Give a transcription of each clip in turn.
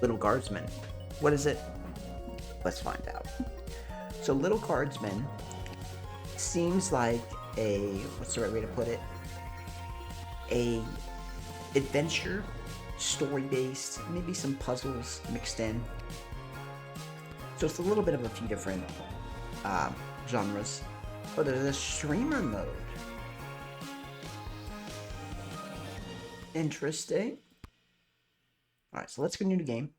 Little Guardsman. What is it? Let's find out. So Little Guardsman seems like a, what's the right way to put it? A adventure, story-based, maybe some puzzles mixed in. So it's a little bit of a few different genres. Oh, there's a streamer mode. Interesting. Alright, so let's continue the game.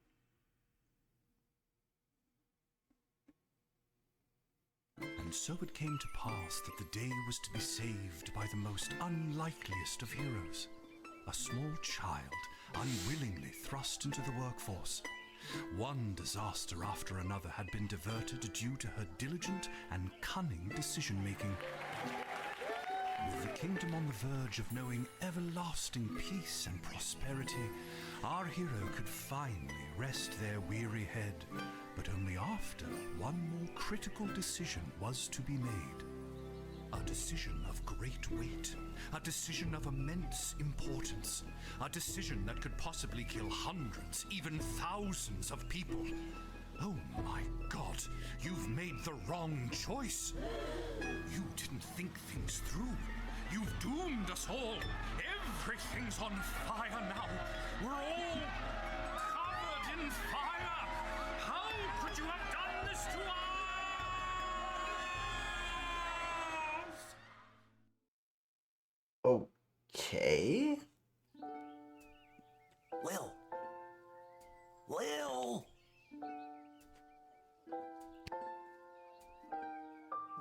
And so it came to pass that the day was to be saved by the most unlikeliest of heroes. A small child, unwillingly thrust into the workforce. One disaster after another had been diverted due to her diligent and cunning decision-making. With the kingdom on the verge of knowing everlasting peace and prosperity, our hero could finally rest their weary head, but only after one more critical decision was to be made. A decision of great weight, a decision of immense importance, a decision that could possibly kill hundreds, even thousands of people. Oh my God, you've made the wrong choice. You didn't think things through. You've doomed us all. Everything's on fire now. We're all covered in fire. How could you have done this to us? Okay. Lil.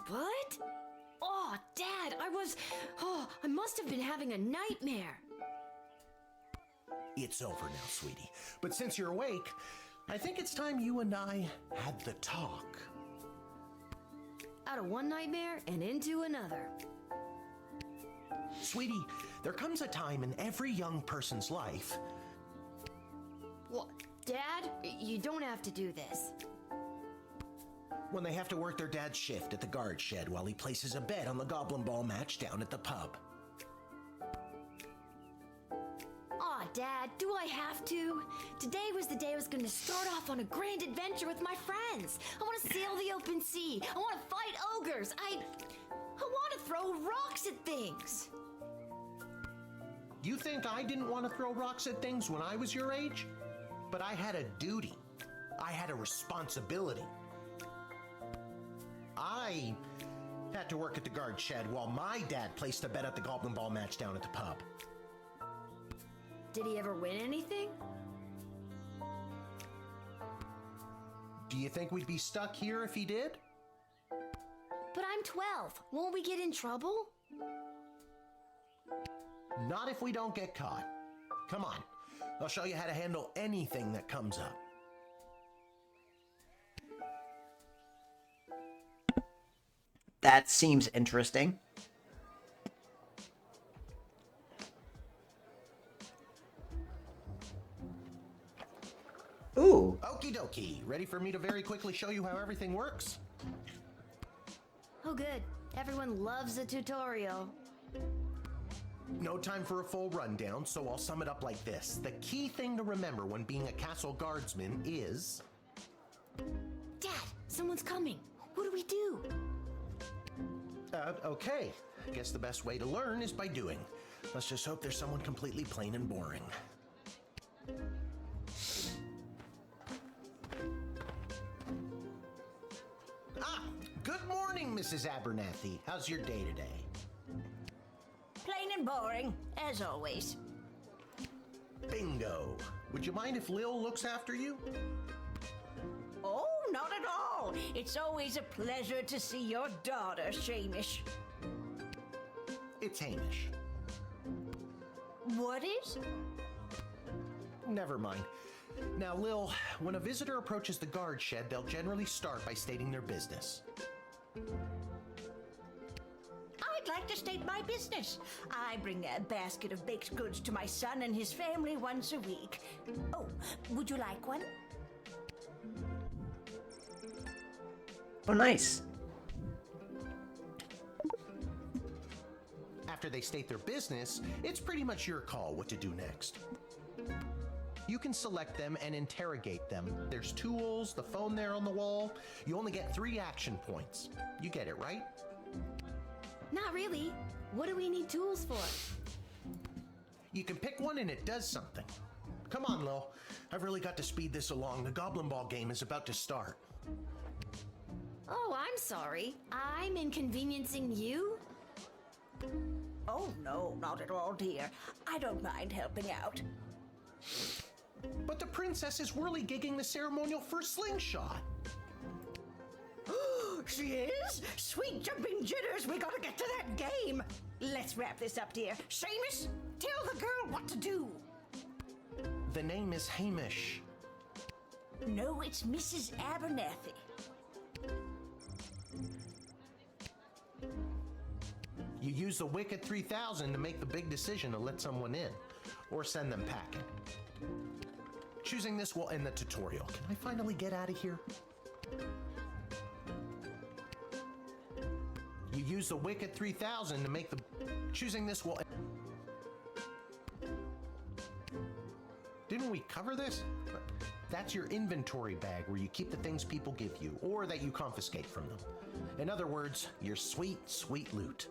What? Oh, Dad, I must have been having a nightmare. It's over now, sweetie. But since you're awake, I think it's time you and I had the talk. Out of one nightmare and into another. Sweetie, there comes a time in every young person's life. What? Dad, you don't have to do this. When they have to work their dad's shift at the guard shed while he places a bet on the goblin ball match down at the pub. Aw, Dad, do I have to? Today was the day I was going to start off on a grand adventure with my friends. I want to sail the open sea. I want to fight ogres. I want to throw rocks at things. You think I didn't want to throw rocks at things when I was your age? But I had a duty. I had a responsibility. I had to work at the guard shed while my dad placed a bet at the goblin ball match down at the pub. Did he ever win anything? Do you think we'd be stuck here if he did? But I'm 12. Won't we get in trouble? Not if we don't get caught. Come on, I'll show you how to handle anything that comes up. That seems interesting. Ooh. Okie dokie. Ready for me to very quickly show you how everything works? Oh, good. Everyone loves a tutorial. No time for a full rundown, so I'll sum it up like this. The key thing to remember when being a castle guardsman is... Dad, someone's coming. What do we do? Okay. I guess the best way to learn is by doing. Let's just hope there's someone completely plain and boring. Good morning, Mrs. Abernathy. How's your day today? Plain and boring, as always. Bingo. Would you mind if Lil looks after you? Oh, not at all. It's always a pleasure to see your daughter, Shamish. It's Hamish. What is? Never mind. Now, Lil, when a visitor approaches the guard shed, they'll generally start by stating their business. I'd like to state my business. I bring a basket of baked goods to my son and his family once a week. Oh, would you like one? Oh, nice. After they state their business, it's pretty much your call what to do next. You can select them and interrogate them. There's tools, the phone there on the wall. You only get 3 action points. You get it, right? Not really. What do we need tools for? You can pick one and it does something. Come on, Lil. I've really got to speed this along. The Goblin Ball game is about to start. Oh, I'm sorry. I'm inconveniencing you? Oh, no, not at all, dear. I don't mind helping out. But the princess is whirly-gigging the ceremonial for slingshot. She is? Sweet jumping jitters, we gotta get to that game. Let's wrap this up, dear. Seamus, tell the girl what to do. The name is Hamish. No, it's Mrs. Abernathy. You use the Wicked 3000 to make the big decision to let someone in, or send them packing. Choosing this will end the tutorial. Can I finally get out of here? You use the Wicked 3000 to make the... Choosing this will... Didn't we cover this? That's your inventory bag where you keep the things people give you, or that you confiscate from them. In other words, your sweet, sweet loot.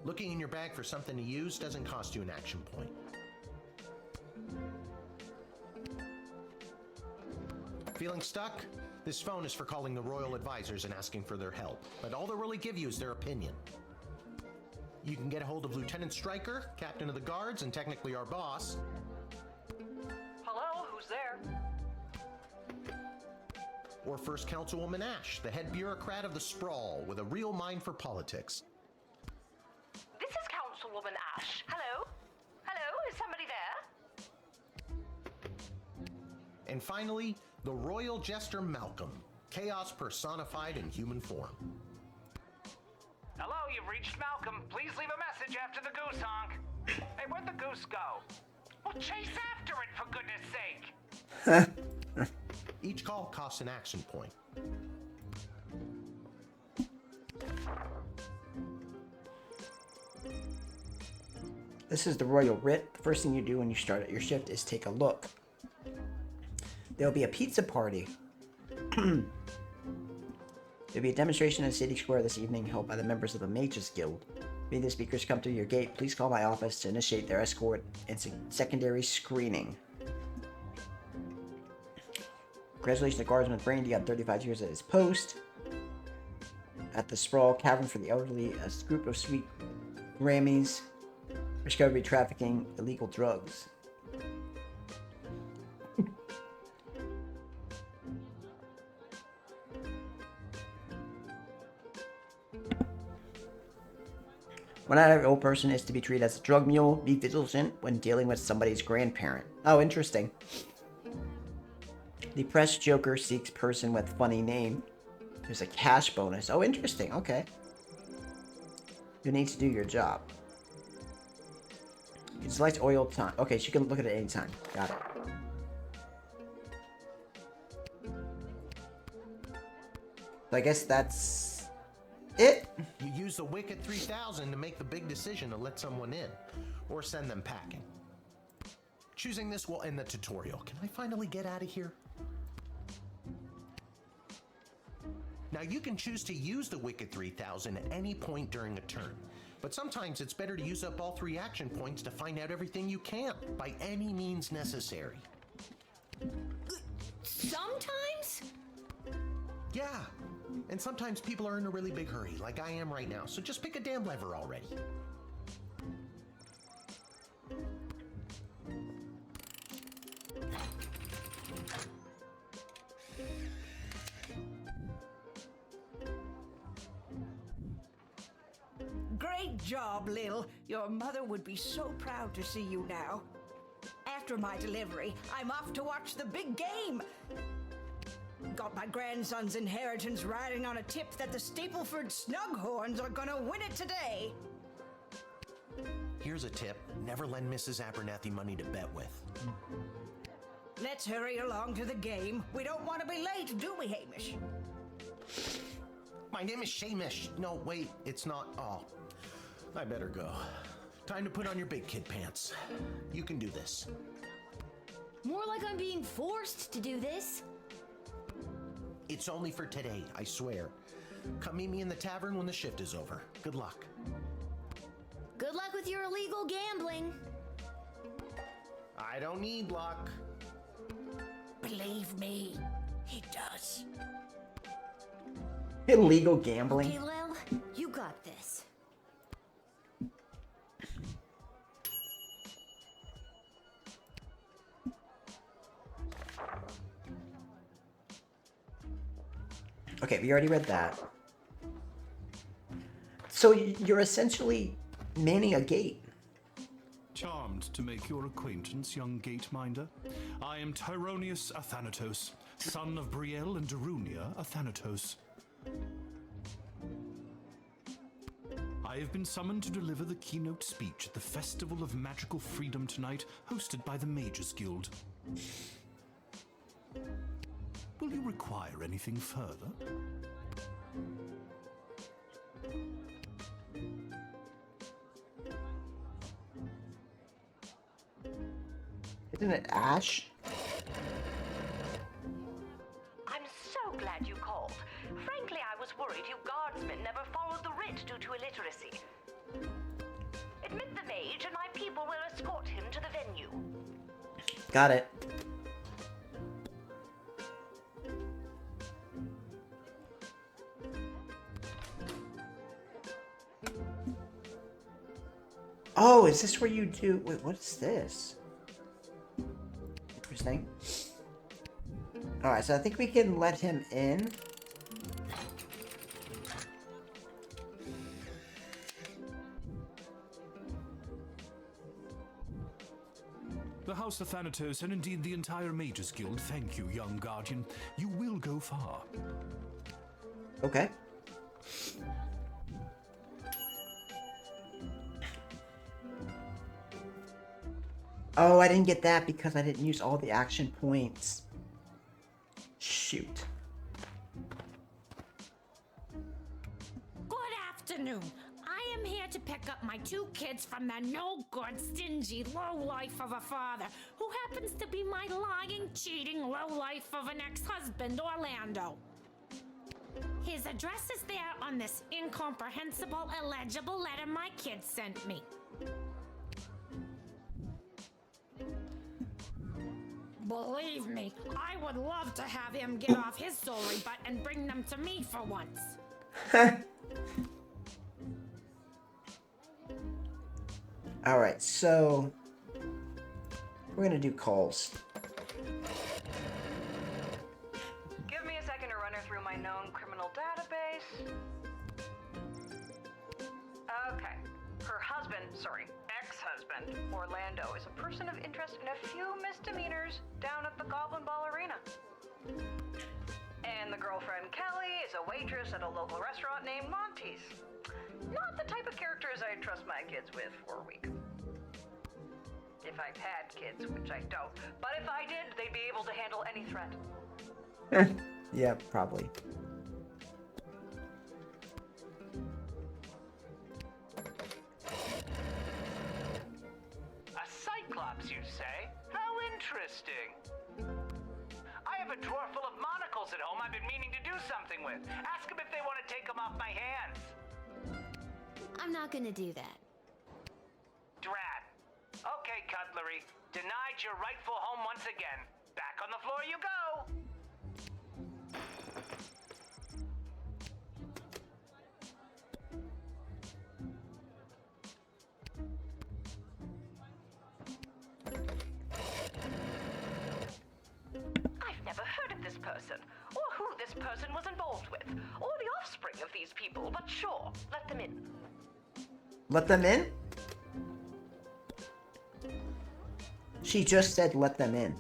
Looking in your bag for something to use doesn't cost you an action point. Feeling stuck? This phone is for calling the royal advisors and asking for their help, but all they'll really give you is their opinion. You can get a hold of Lieutenant Stryker, captain of the guards, and technically our boss. Hello, who's there? Or First Councilwoman Ash, the head bureaucrat of the Sprawl, with a real mind for politics. This is Councilwoman Ash. Hello? Hello, is somebody there? And finally, the royal jester Malcolm, chaos personified in human form. Hello, you've reached Malcolm. Please leave a message after the goose honk. Hey, where'd the goose go? Well, chase after it, for goodness sake. Each call costs an action point. This is the royal writ. The first thing you do when you start at your shift is take a look. There'll be a pizza party. There'll be a demonstration in the city square this evening held by the members of the Mages Guild. May the speakers come through your gate. Please call my office to initiate their escort and secondary screening. Congratulations to Guardsman Brandy on 35 years at his post. At the Sprawl Cavern for the Elderly, a group of sweet Grammys discovery trafficking illegal drugs. Well, not every old person is to be treated as a drug mule. Be vigilant when dealing with somebody's grandparent. Oh, interesting. The press joker seeks person with funny name. There's a cash bonus. Oh, interesting. Okay. You need to do your job. You can select oil time. Okay, so you can look at it anytime. Got it. So I guess that's it. You use the Wicked 3000 to make the big decision to let someone in, or send them packing. Choosing this will end the tutorial. Can I finally get out of here? Now you can choose to use the Wicked 3000 at any point during a turn, but sometimes it's better to use up all 3 action points to find out everything you can, by any means necessary. Sometimes? Yeah, and sometimes people are in a really big hurry, like I am right now, so just pick a damn lever already. Great job, Lil. Your mother would be so proud to see you now. After my delivery, I'm off to watch the big game. Got my grandson's inheritance riding on a tip that the Stapleford Snughorns are gonna win it today. Here's a tip. Never lend Mrs. Abernathy money to bet with. Let's hurry along to the game. We don't want to be late, do we, Hamish? My name is Shamish. No, wait, it's not. Oh, I better go. Time to put on your big kid pants. You can do this. More like I'm being forced to do this. It's only for today, I swear. Come meet me in the tavern when the shift is over. Good luck. Good luck with your illegal gambling. I don't need luck. Believe me, he does. Illegal gambling. Okay, Lil, you got this. Okay, we already read that. So you're essentially manning a gate. Charmed to make your acquaintance, young gateminder. I am Tyronius Athanatos, son of Brielle and Darunia Athanatos. I have been summoned to deliver the keynote speech at the Festival of Magical Freedom tonight, hosted by the Mages Guild. Will you require anything further? Isn't it Ash? I'm so glad you called. Frankly, I was worried you guardsmen never followed the writ due to illiteracy. Admit the mage and my people will escort him to the venue. Got it. Oh, is this where you do... Wait, what is this? Interesting. Alright, so I think we can let him in. The House of Thanatos, and indeed the entire Mages Guild, thank you, young guardian. You will go far. Okay. Oh, I didn't get that because I didn't use all the action points. Shoot. Good afternoon. I am here to pick up my two kids from the no-good, stingy lowlife of a father, who happens to be my lying, cheating lowlife of an ex-husband, Orlando. His address is there on this incomprehensible, illegible letter my kids sent me. Believe me, I would love to have him get off his sorry butt and bring them to me for once. Alright, so... we're gonna do calls. Give me a second to run her through my known criminal database. Okay. Her husband, ex-husband, Orlando, is a person of interest in a few misdemeanors down at the Goblin Ball Arena. And the girlfriend, Kelly, is a waitress at a local restaurant named Monty's. Not the type of characters I'd trust my kids with for a week. If I've had kids, which I don't. But if I did, they'd be able to handle any threat. Yeah, probably. A cyclops, you say? How interesting. I have a drawer full of monocles at home I've been meaning to do something with. Ask them if they want to take them off my hands. I'm not gonna do that. Drat. Okay, Cutlery. Denied your rightful home once again. Back on the floor you go. I've never heard of this person, or who this person was involved with, or the offspring of these people, but sure, let them in. Let them in? She just said let them in.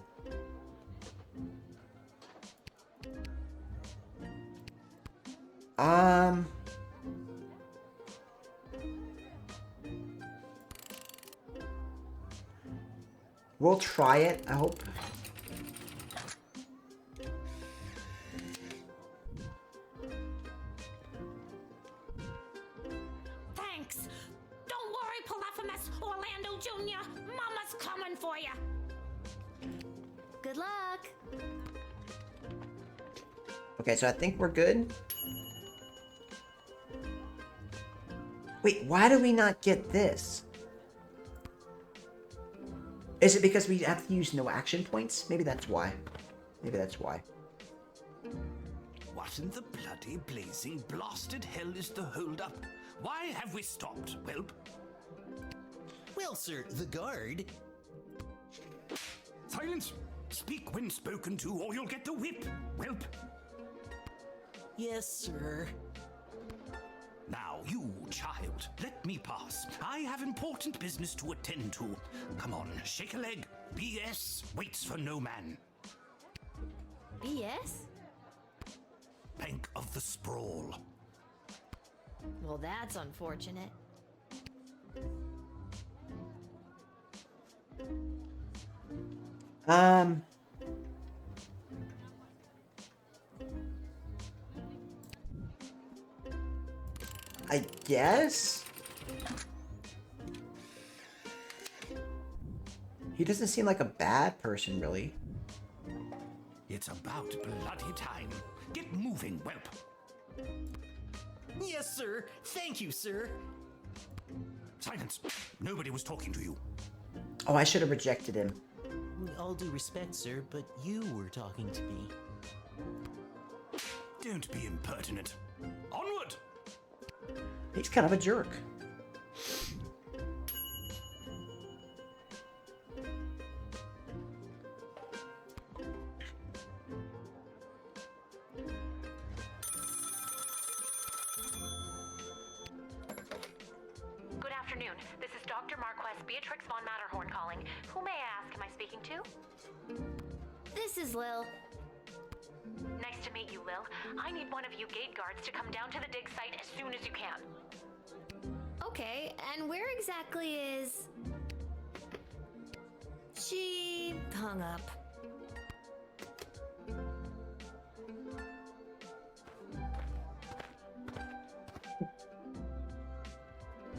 We'll try it, I hope. Thanks. Don't worry, Polyphemus, Orlando Jr. Mama's coming for you. Good luck. Okay, so I think we're good. Wait, why do we not get this? Is it because we have to use no action points? Maybe that's why. Maybe that's why. What in the bloody blazing blasted hell is the hold-up? Why have we stopped, Whelp? Well, sir, the guard. Silence! Speak when spoken to, or you'll get the whip, Whelp. Yes, sir. Now, you, child, let me pass. I have important business to attend to. Come on, shake a leg. BS waits for no man. BS? Bank of the Sprawl. Well, that's unfortunate. I guess? He doesn't seem like a bad person, really. It's about bloody time. Get moving, Whelp. Yes, sir. Thank you, sir. Silence. Nobody was talking to you. Oh, I should have rejected him. All due respect, sir, but you were talking to me. Don't be impertinent. Onward! He's kind of a jerk. Good afternoon. This is Dr. Marquess Beatrix von Matterhorn calling. Who may I ask am I speaking to? This is Lil. Nice to meet you, Lil. I need one of you gate guards to come down to the dig site as soon as you can. Okay, and where exactly is... She hung up.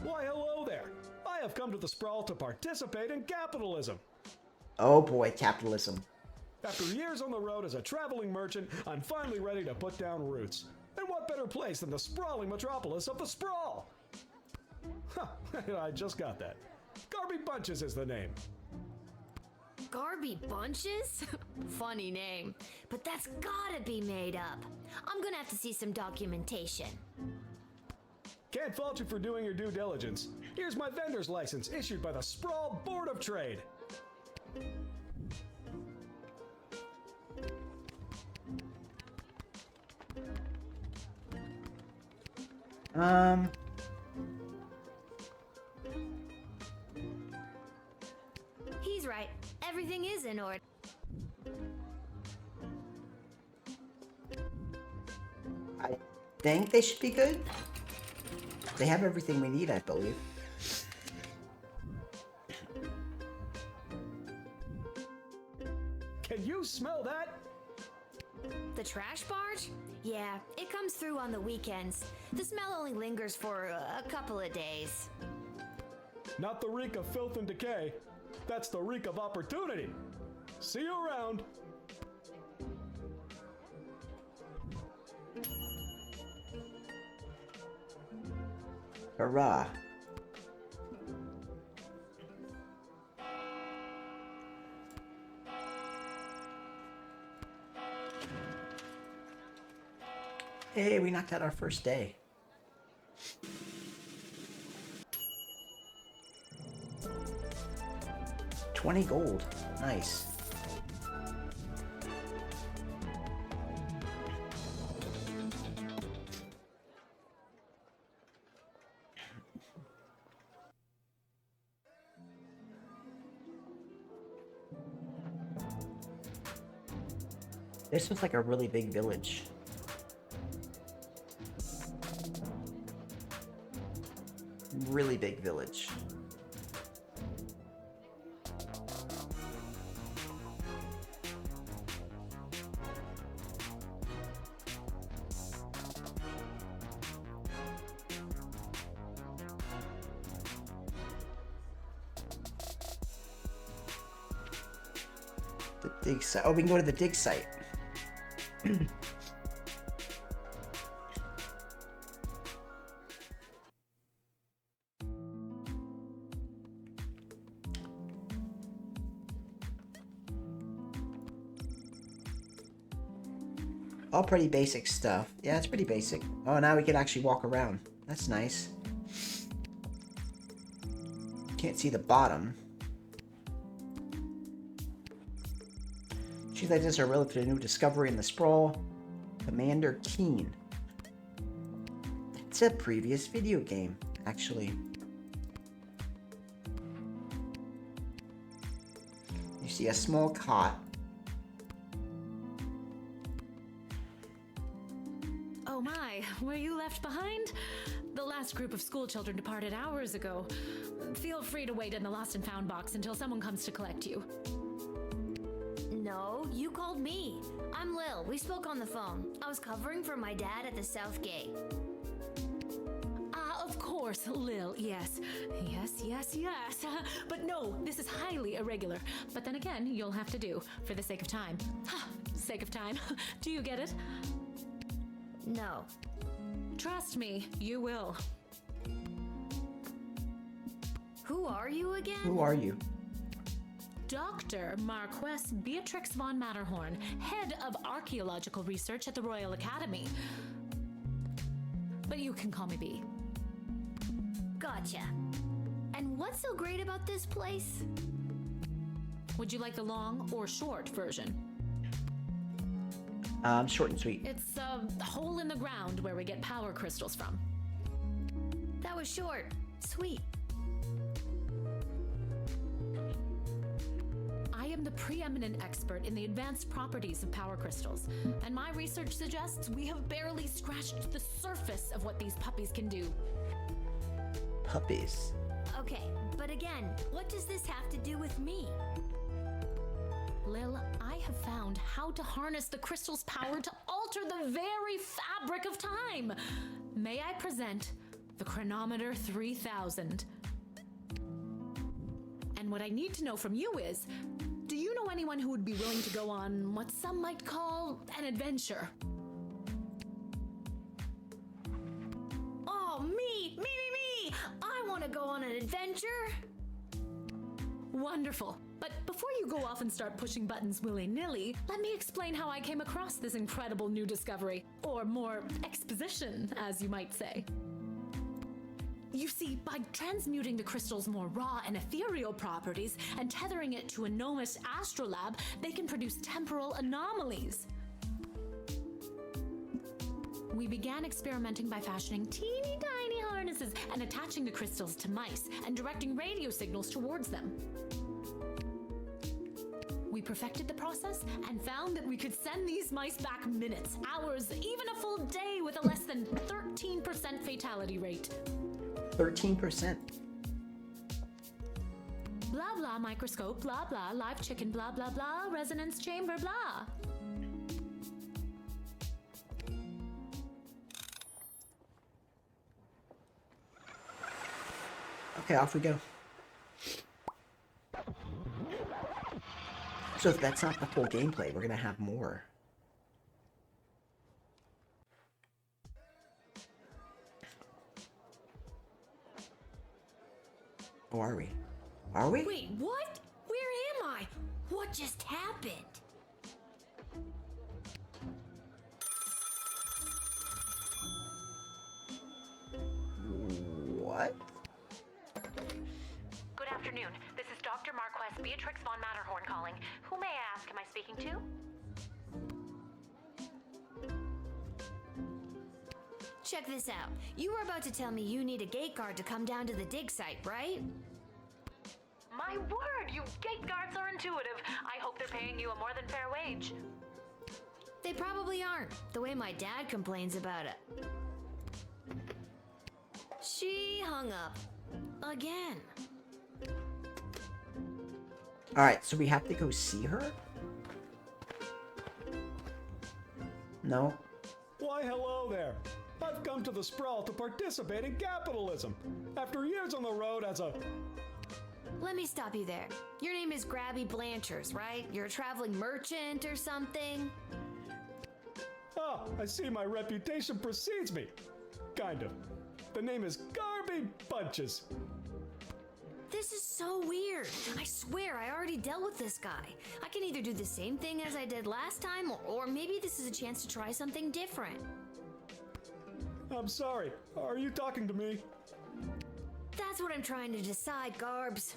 Why, hello there. I have come to the Sprawl to participate in capitalism. Oh boy, capitalism. After years on the road as a traveling merchant, I'm finally ready to put down roots. And what better place than the sprawling metropolis of the Sprawl? Huh, I just got that. Garby Bunches is the name. Garby Bunches? Funny name. But that's gotta be made up. I'm gonna have to see some documentation. Can't fault you for doing your due diligence. Here's my vendor's license issued by the Sprawl Board of Trade. He's right. Everything is in order. I think they should be good. They have everything we need, I believe. Can you smell that? The trash barge? Yeah, it comes through on the weekends. The smell only lingers for a couple of days. Not the reek of filth and decay. That's the reek of opportunity. See you around. Hurrah. Hey, we knocked out our first day. $20 gold. Nice. This was like a really big village. Really big village. The dig site. Oh, we can go to the dig site. All pretty basic stuff. Yeah, it's pretty basic. Oh, now we can actually walk around. That's nice. Can't see the bottom. She's like, this is a relatively new discovery in the sprawl. Commander Keen. It's a previous video game, actually. You see a small cot. Oh my, were you left behind? The last group of school children departed hours ago. Feel free to wait in the lost and found box until someone comes to collect you. No, you called me. I'm Lil. We spoke on the phone. I was covering for my dad at the South Gate. Of course, Lil, yes. Yes. But no, this is highly irregular. But then again, you'll have to do, for the sake of time. Sake of time. Do you get it? No. Trust me, you will. Who are you again? Who are you? Dr. Marquess Beatrix von Matterhorn, head of archaeological research at the Royal Academy. But you can call me B. Gotcha. And what's so great about this place? Would you like the long or short version? Short and sweet. It's a hole in the ground where we get power crystals from. That was short. Sweet. I am the preeminent expert in the advanced properties of power crystals, and my research suggests we have barely scratched the surface of what these puppies can do. Puppies. Okay, but again, what does this have to do with me? Lil, I have found how to harness the crystal's power to alter the very fabric of time. May I present the Chronometer 3000? And what I need to know from you is, do you know anyone who would be willing to go on what some might call an adventure? Oh, me! I want to go on an adventure! Wonderful. But before you go off and start pushing buttons willy-nilly, let me explain how I came across this incredible new discovery, or more exposition, as you might say. You see, by transmuting the crystal's more raw and ethereal properties and tethering it to a gnomish astrolab, they can produce temporal anomalies. We began experimenting by fashioning teeny tiny harnesses and attaching the crystals to mice and directing radio signals towards them. We perfected the process and found that we could send these mice back minutes, hours, even a full day with a less than 13% fatality rate. 13%. Blah blah microscope, blah blah live chicken, blah blah blah resonance chamber, blah. Okay, off we go. So if that's not the full gameplay, we're gonna have more. Oh, are we? Are we? Wait, what? Where am I? What just happened? What? Good afternoon. This is Dr. Marquess Beatrix von Matterhorn calling. Who may I ask am I speaking to? Check this out. You were about to tell me you need a gate guard to come down to the dig site, right? My word, you gate guards are intuitive. I hope they're paying you a more than fair wage. They probably aren't, the way my dad complains about it. She hung up. Again. Alright, so we have to go see her? No? Why, hello there. I've come to the sprawl to participate in capitalism. After years on the road as a Let me stop you there. Your name is Grabby Blanchers, right? You're a traveling merchant or something? Oh, I see my reputation precedes me. Kind of. The name is Garby Bunches. This is so weird. I swear I already dealt with this guy. I can either do the same thing as I did last time, or maybe this is a chance to try something different. I'm sorry. Are you talking to me? That's what I'm trying to decide, Garbs.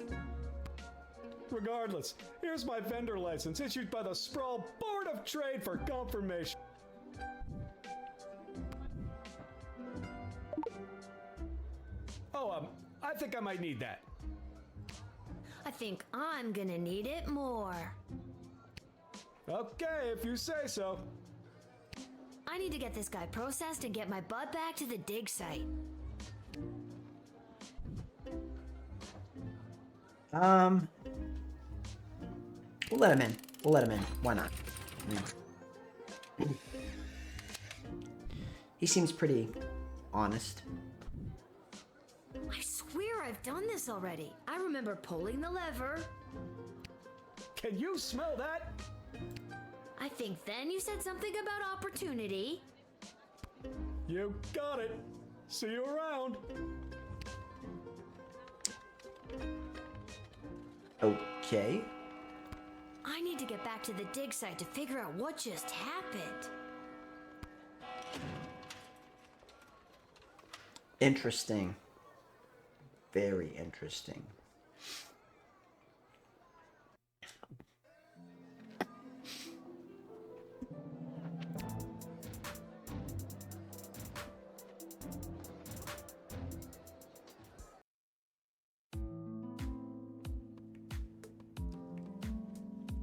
Regardless, here's my vendor license issued by the Sprawl Board of Trade for confirmation. Oh, I think I might need that. I think I'm gonna need it more. Okay, if you say so. I need to get this guy processed and get my butt back to the dig site. We'll let him in. We'll let him in. Why not? He seems pretty honest. I swear I've done this already. I remember pulling the lever. Can you smell that? I think then you said something about opportunity. You got it. See you around. Okay. I need to get back to the dig site to figure out what just happened. Interesting. Very interesting.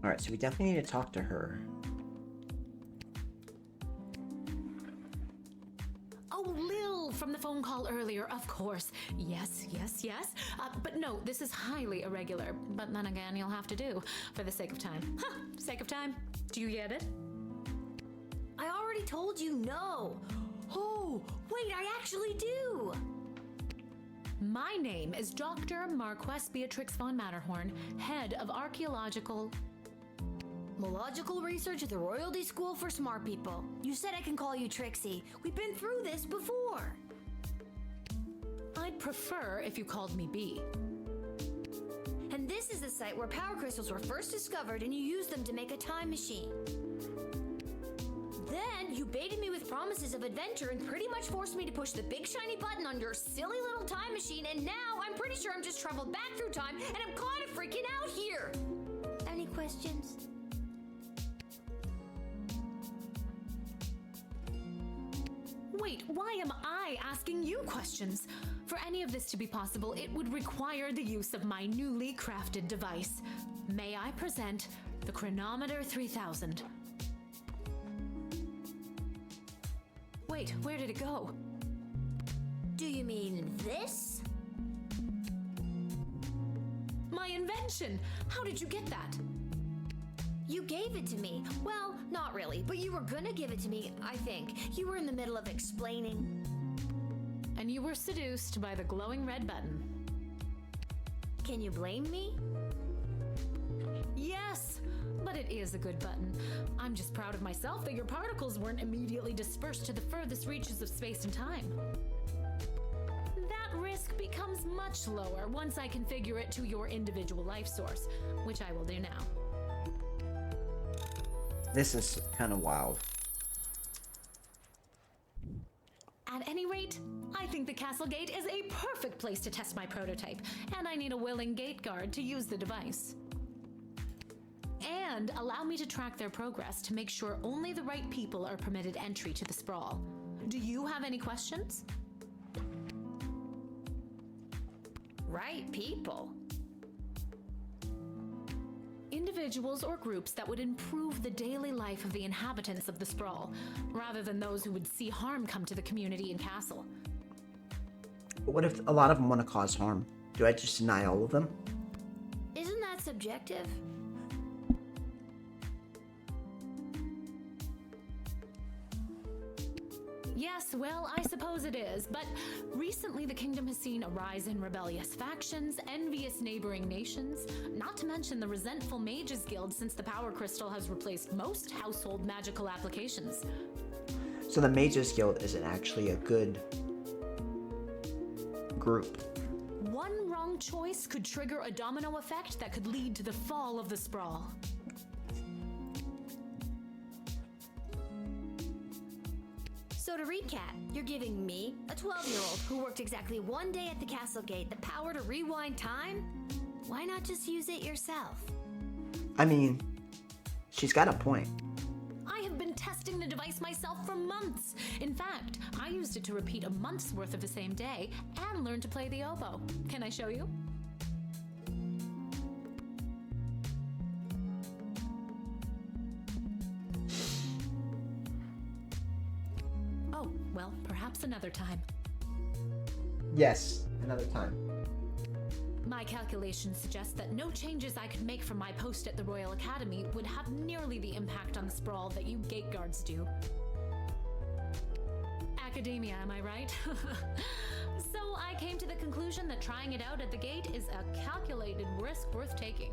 Alright, so we definitely need to talk to her. Oh, Lil from the phone call earlier, of course. Yes. But no, this is highly irregular. But then again, you'll have to do for the sake of time. Sake of time. Do you get it? I already told you no. Oh, wait, I actually do. My name is Dr. Marquess Beatrix von Matterhorn, head of archaeological... Logical research at the Royalty School for Smart People. You said I can call you Trixie. We've been through this before. I'd prefer if you called me B. And this is the site where power crystals were first discovered and you used them to make a time machine. Then you baited me with promises of adventure and pretty much forced me to push the big shiny button on your silly little time machine, and now I'm pretty sure I'm just traveled back through time and I'm kind of freaking out here. Any questions? Wait, why am I asking you questions? For any of this to be possible, it would require the use of my newly crafted device. May I present the Chronometer 3000? Wait, where did it go? Do you mean this? My invention! How did you get that? You gave it to me. Well, not really, but you were gonna give it to me, I think. You were in the middle of explaining. And you were seduced by the glowing red button. Can you blame me? Yes, but it is a good button. I'm just proud of myself that your particles weren't immediately dispersed to the furthest reaches of space and time. That risk becomes much lower once I configure it to your individual life source, which I will do now. This is kind of wild. At any rate, I think the castle gate is a perfect place to test my prototype, and I need a willing gate guard to use the device. And allow me to track their progress to make sure only the right people are permitted entry to the sprawl. Do you have any questions? Right people. Individuals or groups that would improve the daily life of the inhabitants of the sprawl, rather than those who would see harm come to the community and castle. But what if a lot of them want to cause harm? Do I just deny all of them? Isn't that subjective? Yes, well, I suppose it is, but recently the kingdom has seen a rise in rebellious factions, envious neighboring nations, not to mention the resentful Mages Guild since the Power Crystal has replaced most household magical applications. So the Mages Guild isn't actually a good group. One wrong choice could trigger a domino effect that could lead to the fall of the Sprawl. So to recap, you're giving me, a 12-year-old who worked exactly one day at the castle gate, the power to rewind time? Why not just use it yourself? I mean, she's got a point. I have been testing the device myself for months. In fact, I used it to repeat a month's worth of the same day and learn to play the oboe. Can I show you? Oh, well, perhaps another time. Yes, another time. My calculations suggest that no changes I could make from my post at the Royal Academy would have nearly the impact on the Sprawl that you gate guards do. Academia, am I right? So I came to the conclusion that trying it out at the gate is a calculated risk worth taking.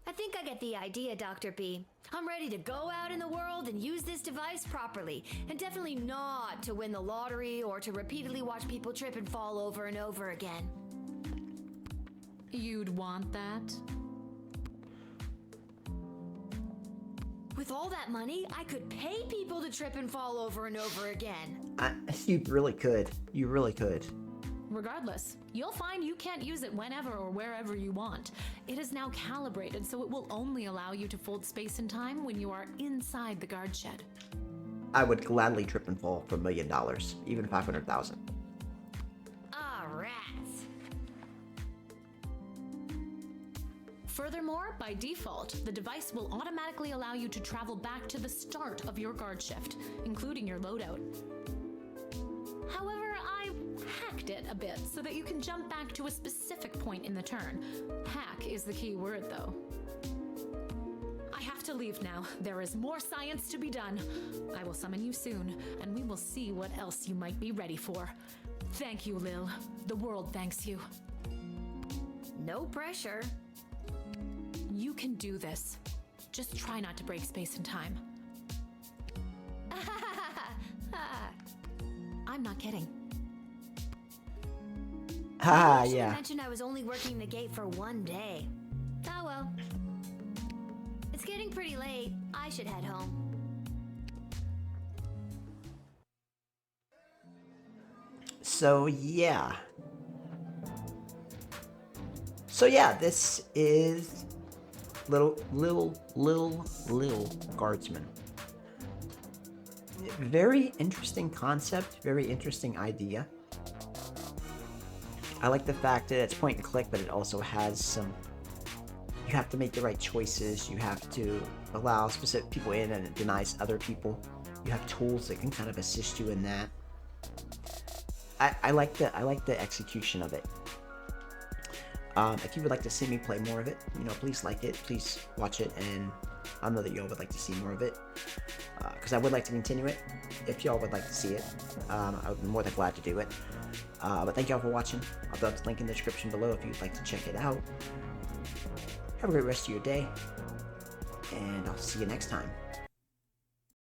I think I get the idea, Dr. B. I'm ready to go out in the world and use this device properly, and definitely not to win the lottery or to repeatedly watch people trip and fall over and over again. You'd want that? With all that money, I could pay people to trip and fall over and over again. You really could. You really could. Regardless, you'll find you can't use it whenever or wherever you want. It is now calibrated, so it will only allow you to fold space and time when you are inside the guard shed. I would gladly trip and fall for $1 million, even 500,000. Ah, rats. Furthermore, by default, the device will automatically allow you to travel back to the start of your guard shift, including your loadout. However, I hacked it a bit so that you can jump back to a specific point in the turn. Hack is the key word, though. I have to leave now. There is more science to be done. I will summon you soon, and we will see what else you might be ready for. Thank you, Lil. The world thanks you. No pressure. You can do this. Just try not to break space and time. I'm not kidding. Ah, I should have yeah. mentioned I was only working the gate for one day. Oh well. It's getting pretty late. I should head home. So yeah, this is Lil Guardsman. Very interesting concept, very interesting idea. I like the fact that it's point and click, but it also has some, you have to make the right choices, you have to allow specific people in and it denies other people. You have tools that can kind of assist you in that. I like the execution of it. If you would like to see me play more of it, please like it, please watch it, and I know that y'all would like to see more of it, because I would like to continue it. If y'all would like to see it, I would be more than glad to do it. But thank y'all for watching. I'll drop the link in the description below if you'd like to check it out. Have a great rest of your day, and I'll see you next time.